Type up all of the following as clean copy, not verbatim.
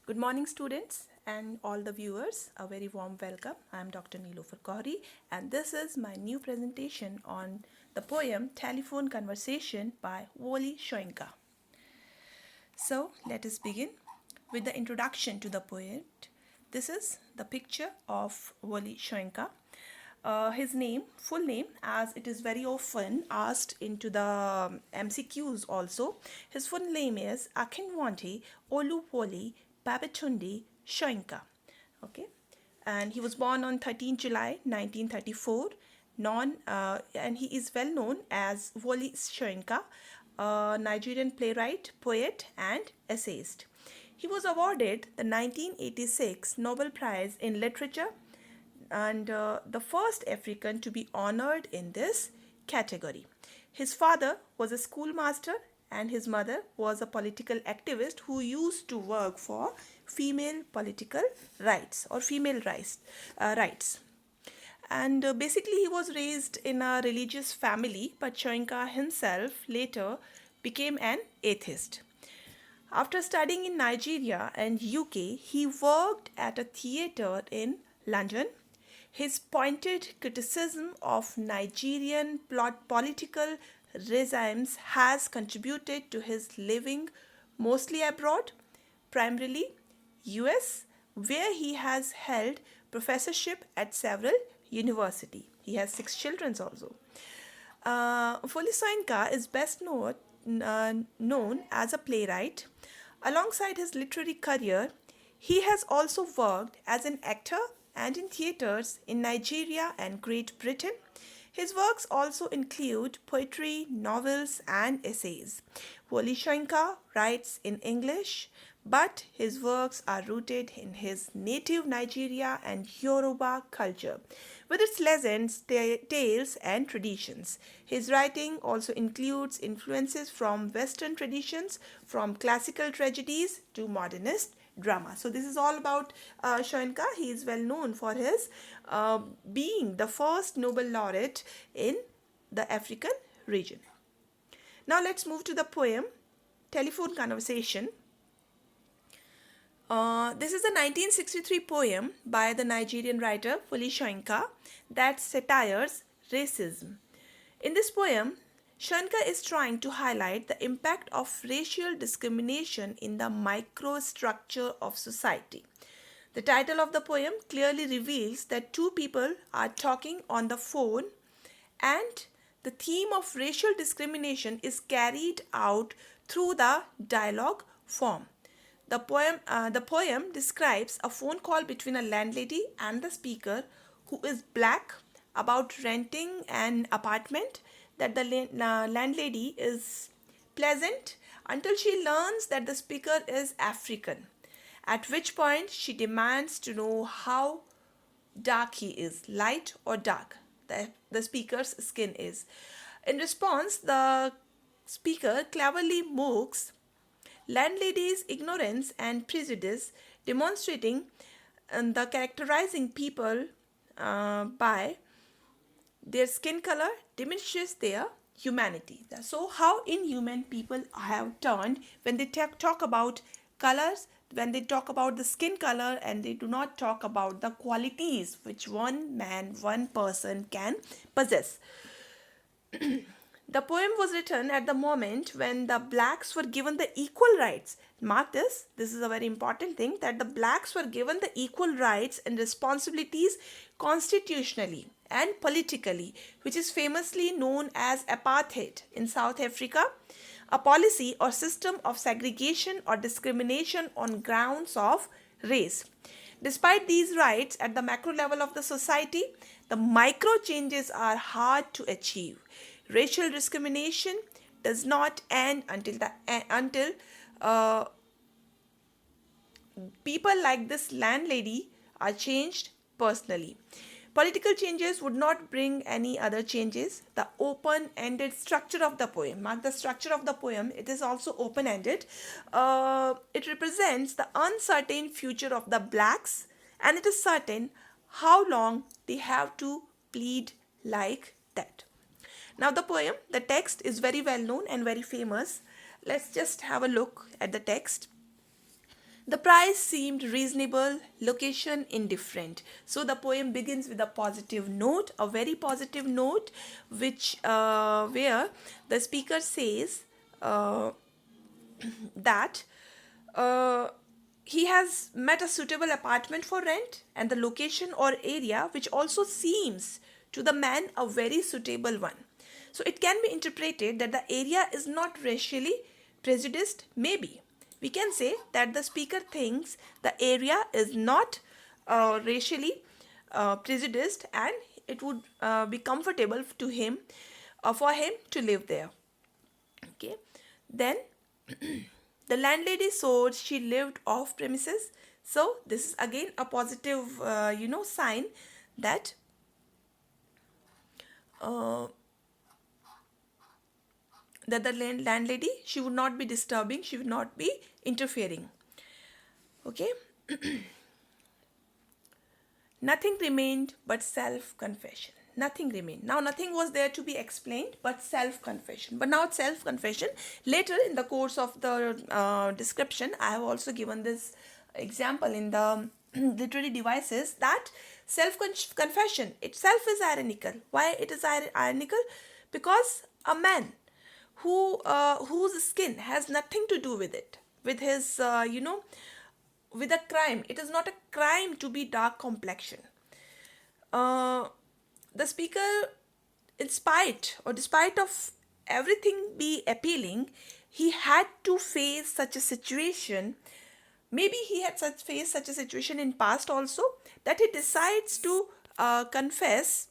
Good morning, students and all the viewers. A very warm welcome. I am Dr. Nilofer Kauri, and this is my new presentation on the poem Telephone Conversation by Wole Soyinka. So, let us begin with the introduction to the poet. This is the picture of Wole Soyinka. His name, full name, as it is very often asked into the MCQs also. His full name is Akinwande Oluwole Babatunde Soyinka. Okay, and he was born on 13 July 1934. And he is well known as Wole Soyinka, a Nigerian playwright, poet, and essayist. He was awarded the 1986 Nobel Prize in Literature and the first African to be honored in this category. His father was a schoolmaster and his mother was a political activist who used to work for female political rights or female rights. And basically, he was raised in a religious family, but Soyinka himself later became an atheist. After studying in Nigeria and UK, he worked at a theatre in London. His pointed criticism of Nigerian political regimes has contributed to his living mostly abroad, primarily US, where he has held professorship at several universities. He has 6 children also. Wole Soyinka is best known as a playwright. Alongside his literary career, he has also worked as an actor and in theatres in Nigeria and Great Britain. His works also include poetry, novels, and essays. Wole Soyinka writes in English, but his works are rooted in his native Nigeria and Yoruba culture, with its legends, tales, and traditions. His writing also includes influences from Western traditions, from classical tragedies to modernist drama. So this is all about Soyinka. He is well known for his being the first Nobel laureate in the African region. Now let's move to the poem Telephone Conversation. This is a 1963 poem by the Nigerian writer Wole Soyinka that satires racism. In this poem, Soyinka is trying to highlight the impact of racial discrimination in the microstructure of society. The title of the poem clearly reveals that two people are talking on the phone, and the theme of racial discrimination is carried out through the dialogue form. The poem describes a phone call between a landlady and the speaker, who is black, about renting an apartment. That the landlady is pleasant until she learns that the speaker is African, at which point she demands to know how dark he is, light or dark, the speaker's skin is. In response, the speaker cleverly mocks landlady's ignorance and prejudice, demonstrating the characterizing people by their skin color diminishes their humanity. So, how inhuman people have turned when they talk about colors, when they talk about the skin color, and they do not talk about the qualities which one man, one person can possess. The poem was written at the moment when the blacks were given the equal rights. Mark this is a very important thing, that the blacks were given the equal rights and responsibilities constitutionally and politically, which is famously known as apartheid in South Africa, a policy or system of segregation or discrimination on grounds of race. Despite these rights at the macro level of the society, the micro changes are hard to achieve. Racial discrimination does not end until people like this landlady are changed personally. Political changes would not bring any other changes. The open-ended structure of the poem, mark the structure of the poem, it is also open-ended. It represents the uncertain future of the blacks, and it is certain how long they have to plead like that. Now the poem, the text is very well known and very famous. Let's just have a look at the text. The price seemed reasonable, location indifferent. So the poem begins with a positive note, a very positive note, which where the speaker says uh, that uh, he has met a suitable apartment for rent, and the location or area which also seems to the man a very suitable one. So it can be interpreted that the area is not racially prejudiced. Maybe we can say that the speaker thinks the area is not racially prejudiced, and it would be comfortable to him, for him to live there. Okay, then the landlady said she lived off premises. So this is again a positive sign that uh, the landlady, she would not be disturbing, she would not be interfering. Okay. Nothing remained but self confession. Nothing remained. Now, nothing was there to be explained but self confession. But now, self confession. Later, in the course of the description, I have also given this example in the literary devices that self confession itself is ironical. Why it is ironical? Because a man whose skin has nothing to do with it, with his with a crime. It is not a crime to be dark complexion. Uh, the speaker, in spite or despite of everything be appealing, he had to face such a situation. Maybe he had faced such a situation in past also, that he decides to confess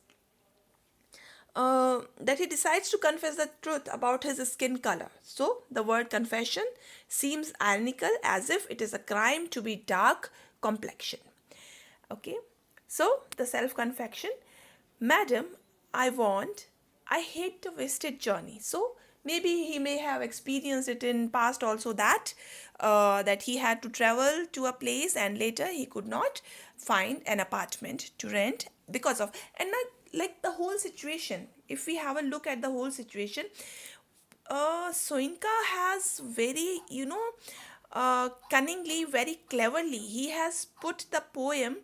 the truth about his skin color. So the word confession seems ironical, as if it is a crime to be dark complexion. Okay, so the self confession, Madam, I hate the wasted journey. So maybe he may have experienced it in past also, that that he had to travel to a place and later he could not find an apartment to rent because of, and like the whole situation. If we have a look at the whole situation, Soyinka has very, cunningly, very cleverly, he has put the poem,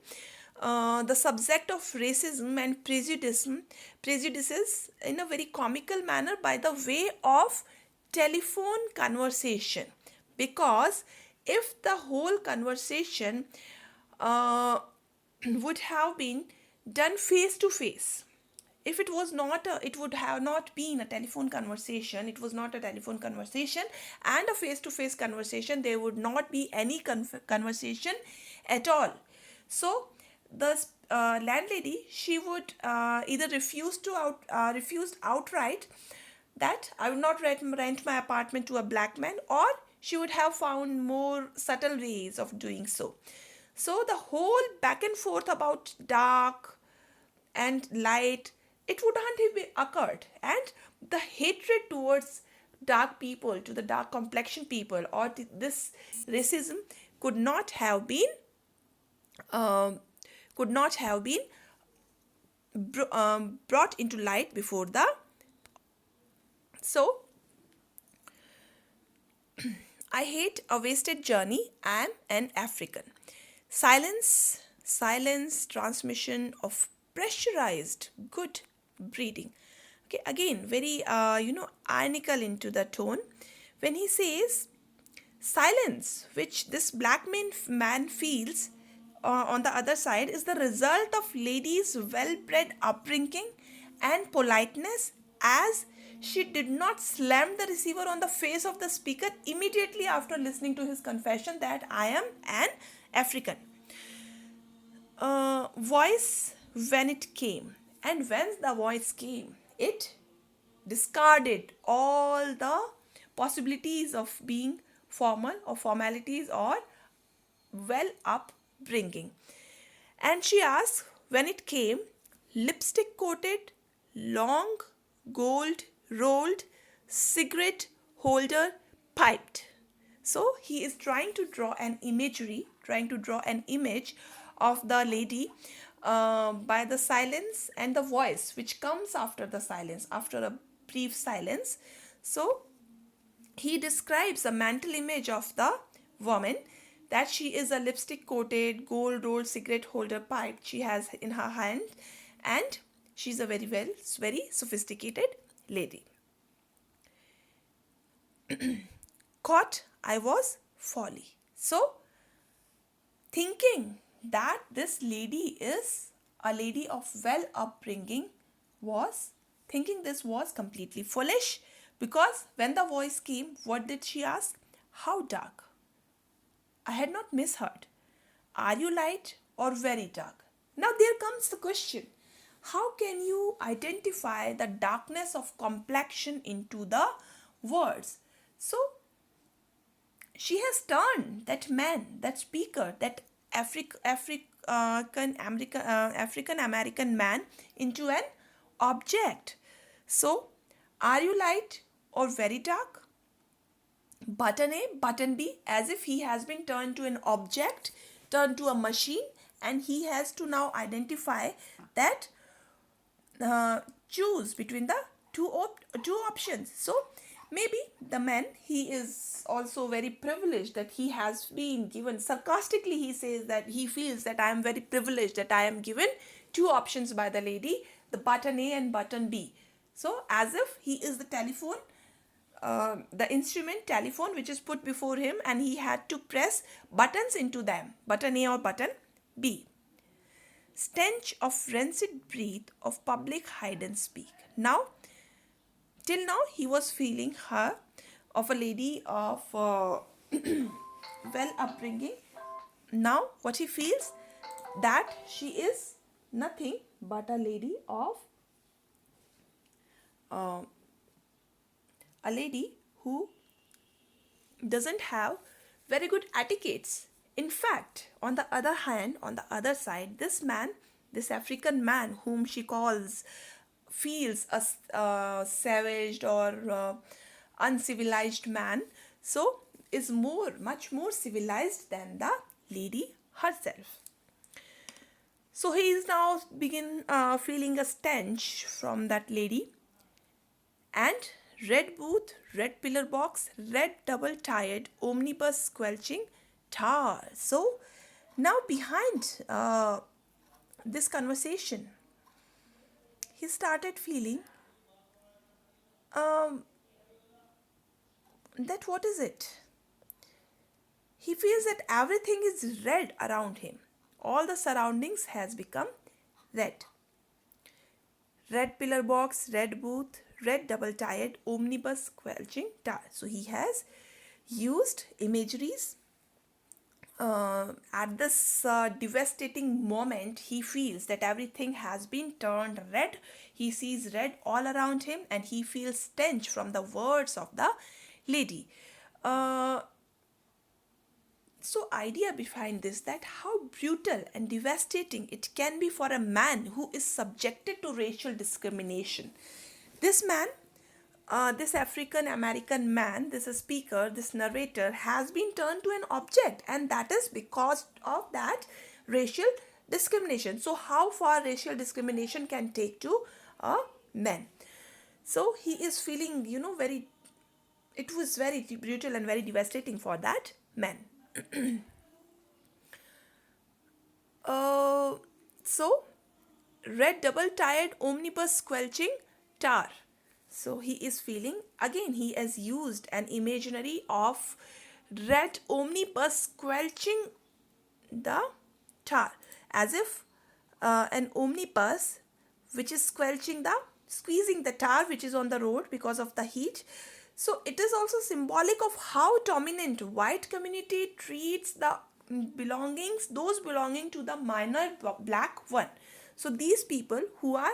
the subject of racism and prejudices in a very comical manner by the way of telephone conversation. Because if the whole conversation uh, would have been done face to face, if it was not it would have not been a telephone conversation, it was not a telephone conversation and a face to face conversation, there would not be any conversation at all. So the landlady, she would either refused outright that I would not rent my apartment to a black man, or she would have found more subtle ways of doing so. So the whole back and forth about dark and light, it would not have occurred, and the hatred towards dark people, to the dark complexion people, or this racism could not have been um, brought into light before the. So I hate a wasted journey. I am an African. Silence, transmission of pressurized good breeding. Okay, again, very, ironical into the tone when he says silence, which this black man feels on the other side, is the result of lady's well-bred upbringing and politeness, as she did not slam the receiver on the face of the speaker immediately after listening to his confession that I am an African. Voice, when it came, and when the voice came, it discarded all the possibilities of being formal or formalities or well upbringing. And she asked, when it came, lipstick coated, long, gold rolled, cigarette holder, piped. So he is trying to draw an image of the lady by the silence and the voice which comes after the silence, after a brief silence. So he describes a mental image of the woman that she is a lipstick coated, gold rolled cigarette holder pipe she has in her hand, and she's a very sophisticated lady. Caught I was folly. So, thinking that this lady is a lady of well upbringing was thinking this was completely foolish, because when the voice came, what did she ask? How dark? I had not misheard. Are you light or very dark? Now there comes the question. How can you identify the darkness of complexion into the words? So she has turned that man, that speaker, that African American man into an object. So, are you light or very dark? Button A, button B, as if he has been turned to an object, turned to a machine, and he has to now identify that, choose between the two options. So maybe the man, he is also very privileged that he has been given, sarcastically he says that he feels that I am very privileged that I am given two options by the lady, the button A and button B. So as if he is the telephone, the instrument telephone which is put before him, and he had to press buttons into them, button A or button B. Stench of rancid breath of public hide and speak. Now, till now he was feeling her of a lady of well upbringing. Now what he feels, that she is nothing but a lady of a lady who doesn't have very good etiquettes. In fact, on the other hand, on the other side, this man, this African man whom she calls, feels a savage or uncivilized man, so is much more civilized than the lady herself. So he is now begin feeling a stench from that lady, and red booth, red pillar box, red double tired omnibus squelching tar. So now behind this conversation, he started feeling that what is it? He feels that everything is red around him. All the surroundings has become red. Red pillar box, red booth, red double tired omnibus squelching tar. So he has used imageries. At this devastating moment, he feels that everything has been turned red. He sees red all around him, and he feels stench from the words of the lady. So idea behind this, that how brutal and devastating it can be for a man who is subjected to racial discrimination. This man, this African American man, this speaker, this narrator has been turned to an object, and that is because of that racial discrimination. So how far racial discrimination can take to a man? So he is feeling, it was very brutal and very devastating for that man. So red double tired omnibus squelching tar. So he is feeling, again he has used an imaginary of red omnibus squelching the tar, as if an omnibus which is squeezing the tar which is on the road because of the heat. So it is also symbolic of how dominant white community treats the those belonging to the minor black one. So these people who are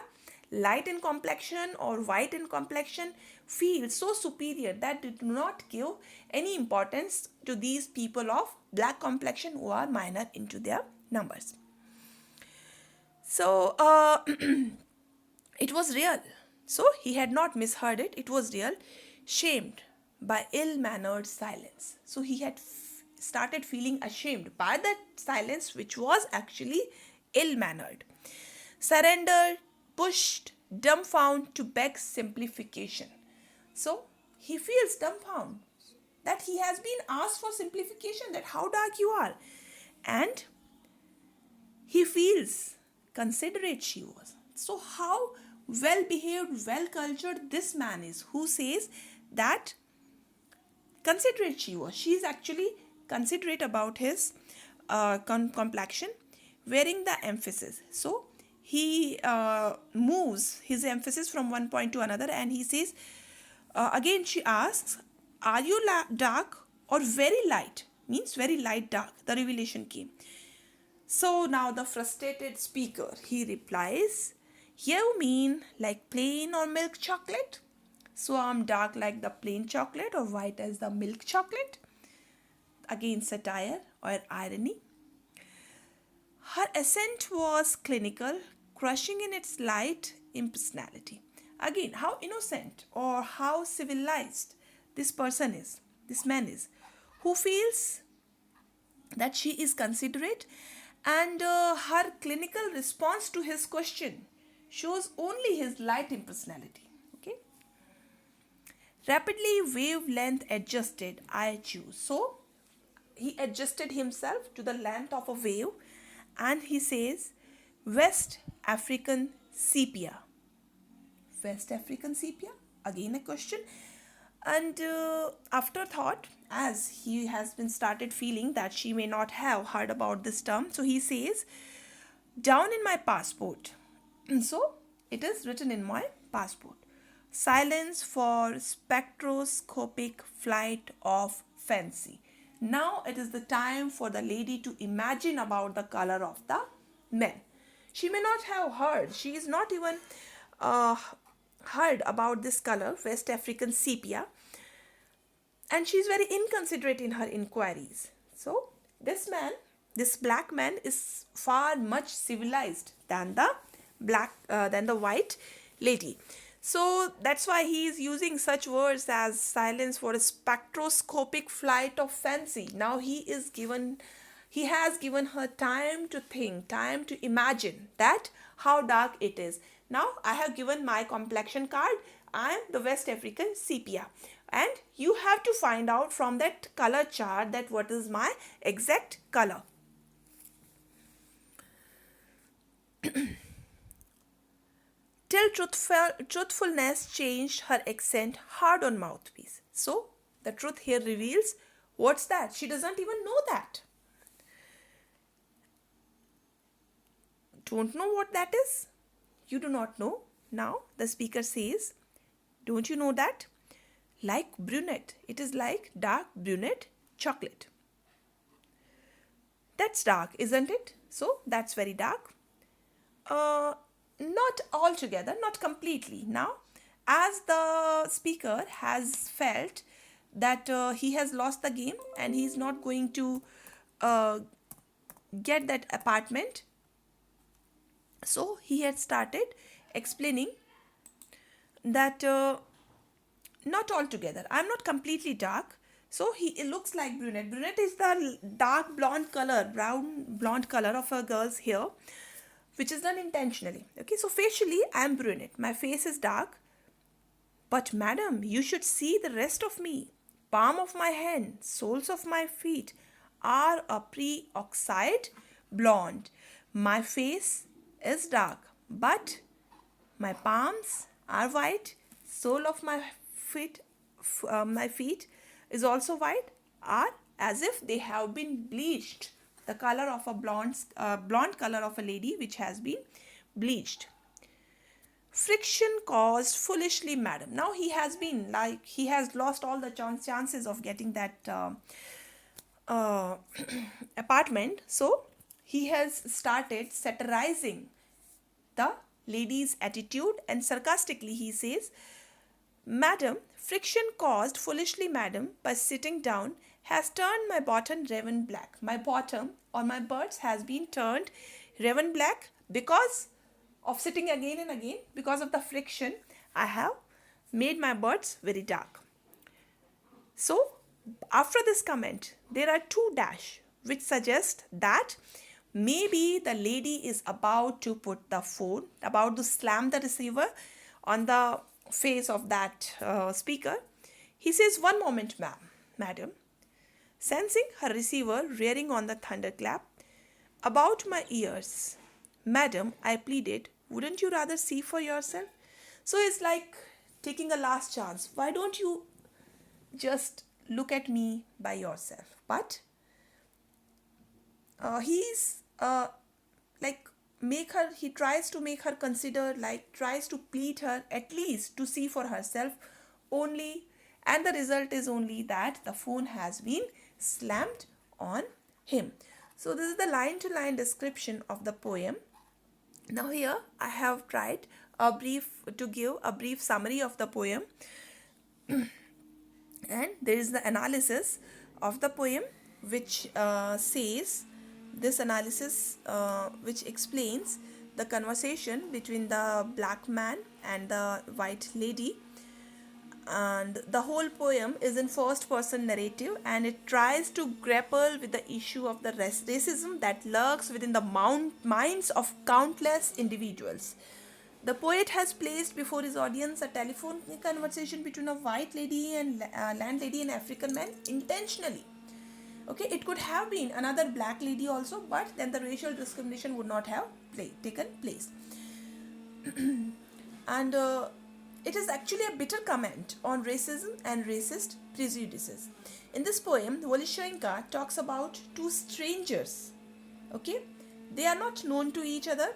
light in complexion or white in complexion feel so superior that they do not give any importance to these people of black complexion who are minor into their numbers. So it was real. So he had not misheard it. It was real. Shamed by ill-mannered silence. So he had started feeling ashamed by that silence which was actually ill-mannered. Surrendered, pushed, dumbfounded to beg simplification. So he feels dumbfounded. that he has been asked for simplification, that how dark you are. And he feels considerate she was. So how well behaved, well cultured this man is, who says that considerate she was. She is actually considerate about his complexion, wearing the emphasis. So he moves his emphasis from one point to another, and he says, again she asks, are you dark or very light? Means very light dark. The revelation came. So now the frustrated speaker, he replies, you mean like plain or milk chocolate? So I'm dark like the plain chocolate or white as the milk chocolate? Again satire or irony. Her accent was clinical, crushing in its light impersonality. Again, how innocent or how civilized this person is, this man is, who feels that she is considerate, and her clinical response to his question shows only his light impersonality. Okay. Rapidly wavelength adjusted, I choose. So he adjusted himself to the length of a wave, and he says West African sepia. West African sepia? Again a question. And afterthought, as he has been started feeling that she may not have heard about this term, so he says, down in my passport. So it is written in my passport. Silence for spectroscopic flight of fancy. Now it is the time for the lady to imagine about the color of the men. She may not have heard, she is not even heard about this color, West African sepia, and she is very inconsiderate in her inquiries. So this man, this black man, is far much civilized than the white lady. So that's why he is using such words as silence for a spectroscopic flight of fancy. Now he has given her time to think, time to imagine that how dark it is. Now I have given my complexion card. I am the West African sepia, and you have to find out from that color chart that what is my exact color. Till truthfulness changed her accent hard on mouthpiece. So the truth here reveals, what's that? She doesn't even know that. Don't know what that is? You do not know. Now the speaker says, don't you know that? Like brunette. It is like dark brunette chocolate. That's dark, isn't it? So that's very dark. Not altogether, not completely. Now, as the speaker has felt that he has lost the game and he is not going to get that apartment, so he had started explaining that not altogether, I am not completely dark. So it looks like brunette. Brunette is the dark blonde color, brown blonde color of a girl's hair, which is done intentionally. Okay, so facially I am brunette. My face is dark. But madam, you should see the rest of me. Palm of my hand, soles of my feet are a pre-oxide blonde. My face is dark, but my palms are white. Sole of my feet is also white, are as if they have been bleached. The color of a blonde color of a lady which has been bleached. Friction caused foolishly, madam. Now he has lost all the chances of getting that apartment. So he has started satirizing the lady's attitude, and sarcastically he says, madam, friction caused foolishly, madam, by sitting down has turned my bottom raven black. My bottom or my birds has been turned raven black because of sitting again and again. Because of the friction, I have made my birds very dark. So after this comment, there are two dash which suggest that maybe the lady is about to put the phone, about to slam the receiver on the face of that speaker. He says, one moment, ma'am. madam, sensing her receiver rearing on the thunderclap. About my ears. Madam, I pleaded, wouldn't you rather see for yourself? So it's like taking a last chance. Why don't you just look at me by yourself? But he's like he tries to make her consider, like tries to plead her at least to see for herself only, and the result is only that the phone has been slammed on him. So this is the line to line description of the poem. Now here I have tried to give a brief summary of the poem, and there is the analysis of the poem, which says this analysis which explains the conversation between the black man and the white lady, and the whole poem is in first person narrative, and it tries to grapple with the issue of the racism that lurks within the minds of countless individuals. The poet has placed before his audience a telephone conversation between a white lady and landlady and African man intentionally. Okay, it could have been another black lady also, but then the racial discrimination would not have taken place. And it is actually a bitter comment on racism and racist prejudices. In this poem, Wole Soyinka talks about two strangers. Okay, they are not known to each other,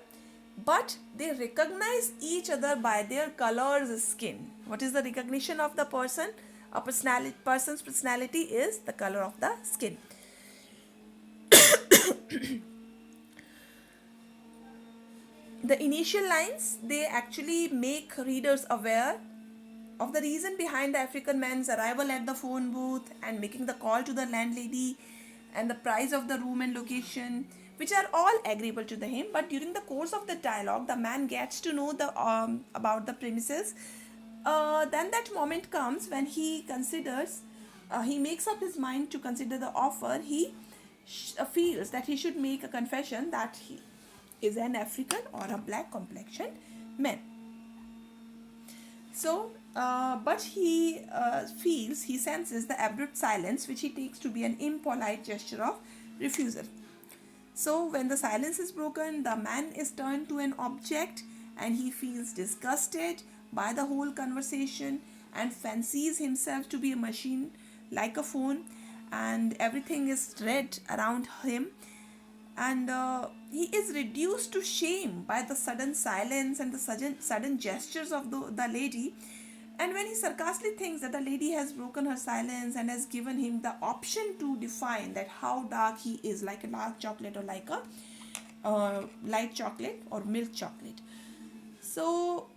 but they recognize each other by their color's skin. What is the recognition of the person? A person's personality is the color of the skin. The initial lines, they actually make readers aware of the reason behind the African man's arrival at the phone booth and making the call to the landlady, and the price of the room and location, which are all agreeable to him. But during the course of the dialogue, the man gets to know about the premises. Then that moment comes when he considers, he makes up his mind to consider the offer. He feels that he should make a confession that he is an African or a black complexion man. So, but he he senses the abrupt silence, which he takes to be an impolite gesture of refusal. So, when the silence is broken, the man is turned to an object, and he feels disgusted by the whole conversation and fancies himself to be a machine like a phone, and everything is red around him, and he is reduced to shame by the sudden silence and the sudden gestures of the lady. And when he sarcastically thinks that the lady has broken her silence and has given him the option to define that how dark he is, like a dark chocolate or like a light chocolate or milk chocolate. So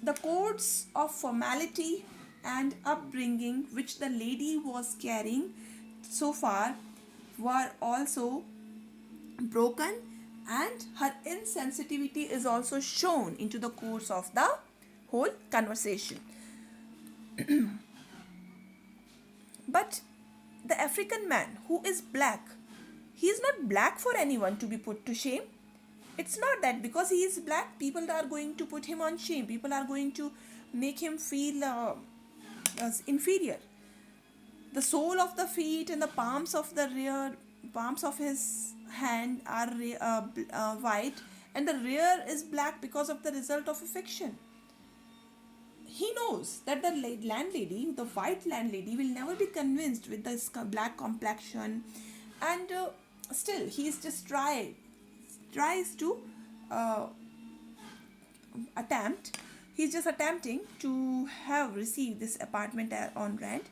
the codes of formality and upbringing which the lady was carrying so far were also broken, and her insensitivity is also shown into the course of the whole conversation. But the African man who is black, he is not black for anyone to be put to shame. It's not that because he is black, people are going to put him on shame. People are going to make him feel as inferior. The sole of the feet and the palms of his hand are white, and the rear is black because of the result of affection. He knows that the landlady, the white landlady, will never be convinced with this black complexion, and still he is just tries to he's just attempting to have received this apartment on rent.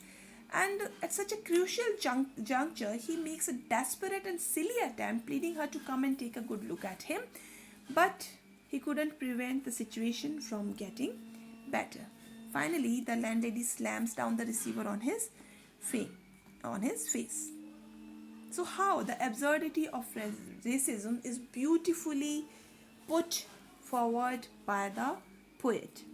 And at such a crucial juncture, he makes a desperate and silly attempt, pleading her to come and take a good look at him. But he couldn't prevent the situation from getting better. Finally, the landlady slams down the receiver on his face. So how the absurdity of racism is beautifully put forward by the poet.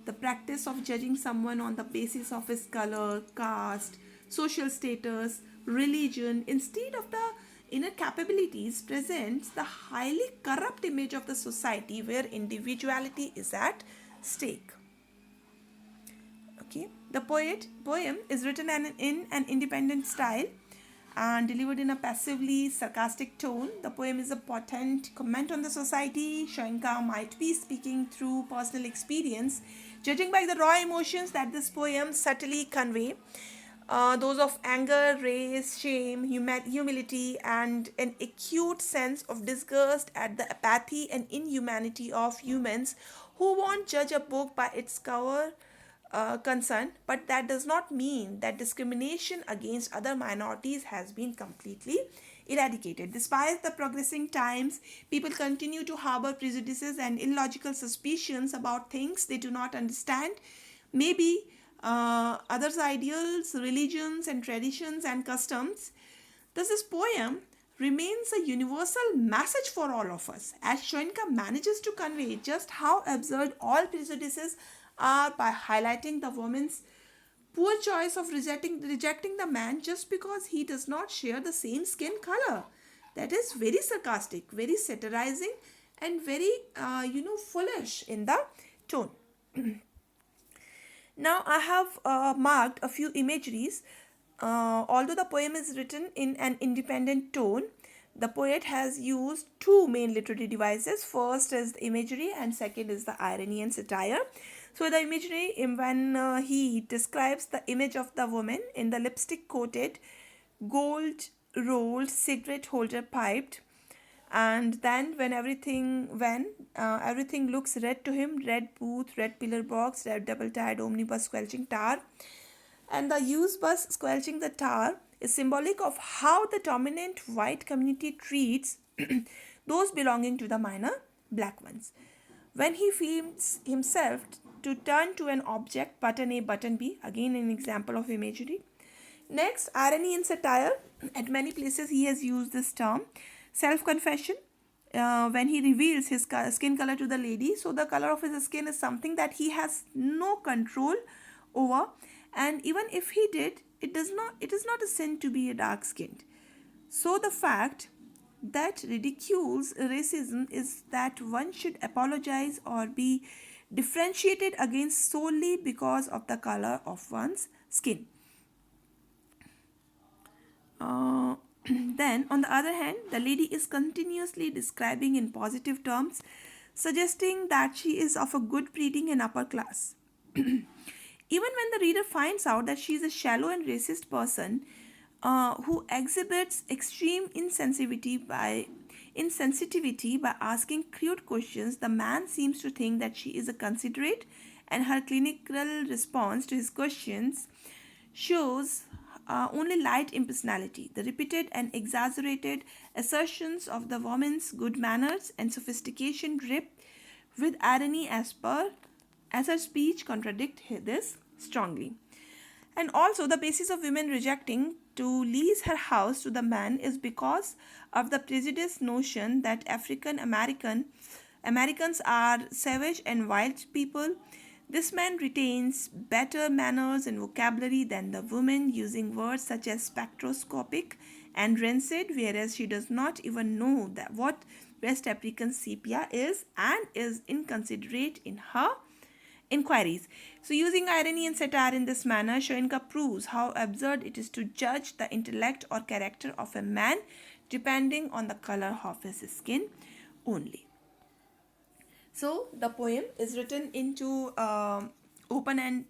The practice of judging someone on the basis of his color, caste, social status, religion, instead of the inner capabilities, presents the highly corrupt image of the society where individuality is at stake. Okay, the poem is written in an independent style and delivered in a passively sarcastic tone. The poem is a potent comment on the society. Soyinka might be speaking through personal experience, judging by the raw emotions that this poem subtly convey. Those of anger, rage, shame, humility, and an acute sense of disgust at the apathy and inhumanity of humans who won't judge a book by its cover concern, but that does not mean that discrimination against other minorities has been completely eradicated. Despite the progressing times, people continue to harbor prejudices and illogical suspicions about things they do not understand. Maybe others' ideals, religions, and traditions and customs. Thus, this poem remains a universal message for all of us, as Soyinka manages to convey just how absurd all prejudices are by highlighting the woman's poor choice of rejecting the man just because he does not share the same skin color. That is very sarcastic, very satirizing, and very, foolish in the tone. Now I have marked a few imageries. Although the poem is written in an independent tone, the poet has used two main literary devices. First is the imagery, and second is the irony and satire. So the imagery, when he describes the image of the woman in the lipstick coated, gold rolled cigarette holder piped, and then when everything looks red to him, red booth, red pillar box, red double tired omnibus squelching tar, and the used bus squelching the tar is symbolic of how the dominant white community treats those belonging to the minor black ones. When he feels himself to turn to an object, button A, button B, again an example of imagery. Next, irony and satire. At many places he has used this term. Self-confession, when he reveals his skin color to the lady. So the color of his skin is something that he has no control over, and even if he did, it is not a sin to be a dark skinned. So the fact that ridicules racism is that one should apologize or be differentiated against solely because of the color of one's skin. Then, on the other hand, the lady is continuously describing in positive terms, suggesting that she is of a good breeding and upper class. Even when the reader finds out that she is a shallow and racist person who exhibits extreme insensitivity by asking crude questions, the man seems to think that she is a considerate, and her clinical response to his questions shows only light impersonality. The repeated and exaggerated assertions of the woman's good manners and sophistication dripped with irony as her speech contradict this strongly. And also, the basis of women rejecting to lease her house to the man is because of the prejudiced notion that Americans are savage and wild people. This man retains better manners and vocabulary than the woman, using words such as spectroscopic and rancid, whereas she does not even know that what West African sepia is and is inconsiderate in her inquiries. So, using irony and satire in this manner, Soyinka proves how absurd it is to judge the intellect or character of a man depending on the color of his skin only. So, the poem is written into open end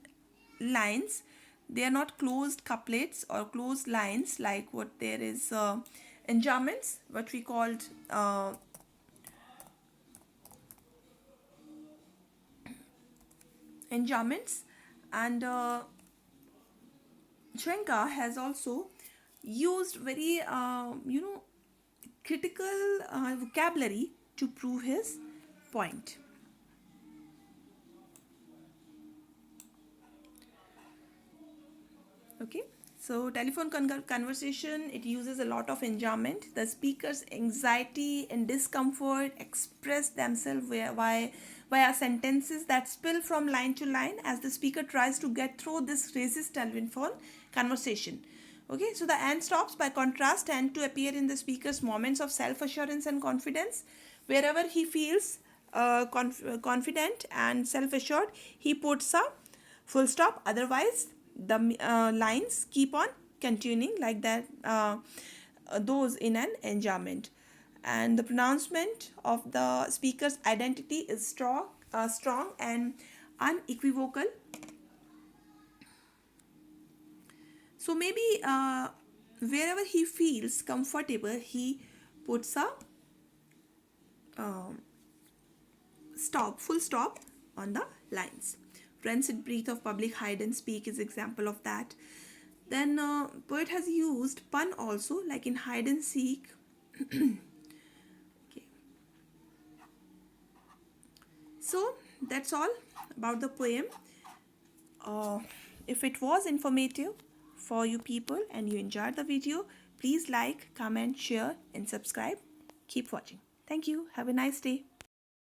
lines. They are not closed couplets or closed lines like what there is enjambments, what we called enjambments, and Soyinka has also used very critical vocabulary to prove his point. Okay, so telephone conversation, it uses a lot of enjambment. The speaker's anxiety and discomfort express themselves via sentences that spill from line to line as the speaker tries to get through this racist telephone conversation. Okay, so the and stops by contrast tend to appear in the speaker's moments of self-assurance and confidence. Wherever he feels confident and self-assured, he puts a full stop. Otherwise, the lines keep on continuing like that, those in an enjambment. And the pronouncement of the speaker's identity is strong and unequivocal. So maybe wherever he feels comfortable, he puts a full stop on the lines. Rancid breath of public hide and speak is example of that. Then poet has used pun also, like in hide and seek. Okay. So that's all about the poem. If it was informative for you people and you enjoyed the video, please like, comment, share and subscribe. Keep watching. Thank you. Have a nice day.